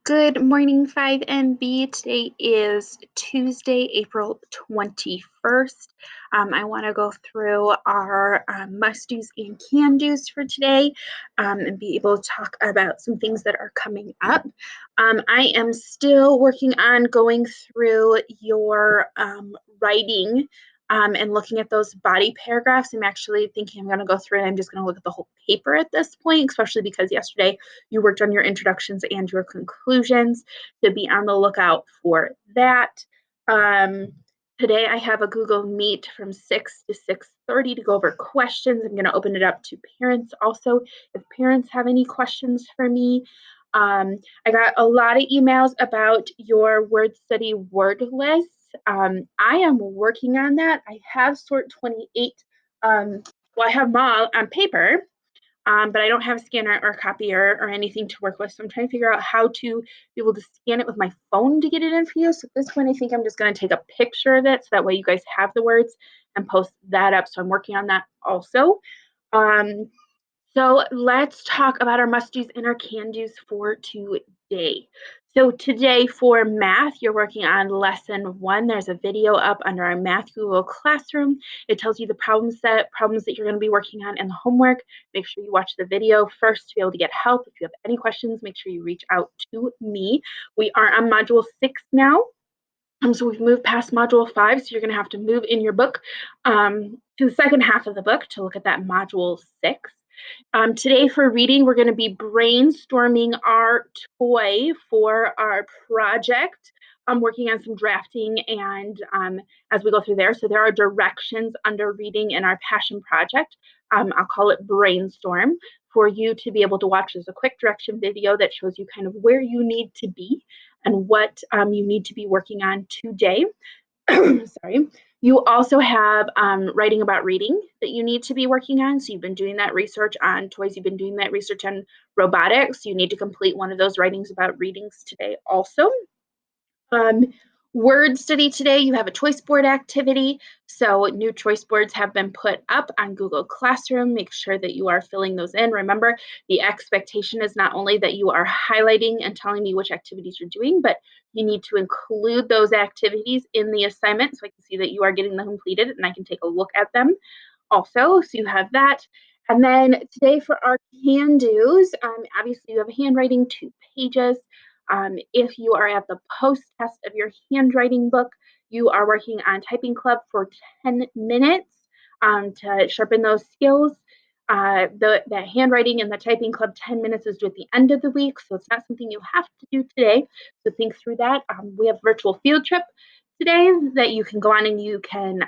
Good morning, 5NB. Today is Tuesday, April 21st. I want to go through our must-dos and can-dos for today and be able to talk about some things that are coming up. I am still working on going through your writing and looking at those body paragraphs. I'm actually thinking I'm going to go through and I'm just going to look at the whole paper at this point, especially because yesterday you worked on your introductions and your conclusions, to be on the lookout for that. Today I have a Google Meet from 6 to 6:30 to go over questions. I'm going to open it up to parents also, if parents have any questions for me. I got a lot of emails about your word study word list. I am working on that. I have sort 28. I have them all on paper, but I don't have a scanner or copier or anything to work with. So I'm trying to figure out how to be able to scan it with my phone to get it in for you. So at this point, I think I'm just going to take a picture of it so that way you guys have the words and post that up. So I'm working on that also. So let's talk about our must-dos and our can-dos for today. So today for math, you're working on lesson 1. There's a video up under our Math Google Classroom. It tells you the problems that you're going to be working on and the homework. Make sure you watch the video first to be able to get help. If you have any questions, make sure you reach out to me. We are on module 6 now. So we've moved past module 5, so you're going to have to move in your book to the second half of the book to look at that module 6. Today for reading, we're going to be brainstorming our toy for our project. I'm working on some drafting and as we go through there. So there are directions under reading in our passion project. I'll call it brainstorm, for you to be able to watch as a quick direction video that shows you kind of where you need to be and what you need to be working on today. Sorry. You also have writing about reading that you need to be working on. So you've been doing that research on toys. You've been doing that research on robotics. You need to complete one of those writings about readings today also. Word study today, you have a choice board activity. So new choice boards have been put up on Google Classroom. Make sure that you are filling those in. Remember, the expectation is not only that you are highlighting and telling me which activities you're doing, but you need to include those activities in the assignment so I can see that you are getting them completed and I can take a look at them also. So you have that. And then today for our can-dos, obviously you have handwriting, 2 pages. If you are at the post test of your handwriting book, you are working on Typing Club for 10 minutes to sharpen those skills. The handwriting and the Typing Club 10 minutes is due at the end of the week, so it's not something you have to do today. So think through that. We have virtual field trip today that you can go on and you can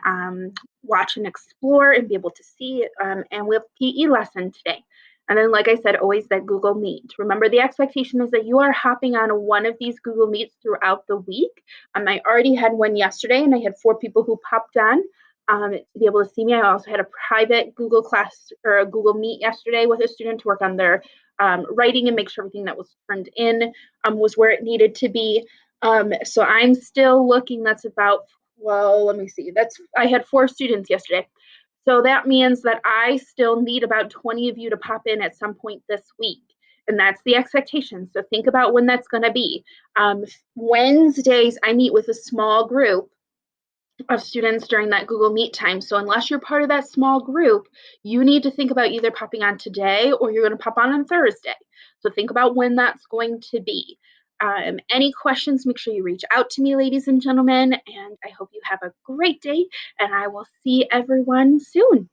watch and explore and be able to see. And we have PE lesson today. And then, like I said, always that Google Meet. Remember, the expectation is that you are hopping on one of these Google Meets throughout the week. I already had one yesterday, and I had 4 people who popped on to be able to see me. I also had a private Google class or a Google Meet yesterday with a student to work on their writing and make sure everything that was turned in was where it needed to be. So I'm still looking. That's about, well, let me see. I had 4 students yesterday. So that means that I still need about 20 of you to pop in at some point this week. And that's the expectation. So think about when that's going to be. Wednesdays, I meet with a small group of students during that Google Meet time. So unless you're part of that small group, you need to think about either popping on today or you're going to pop on Thursday. So think about when that's going to be. Any questions, make sure you reach out to me, ladies and gentlemen, and I hope you have a great day, and I will see everyone soon.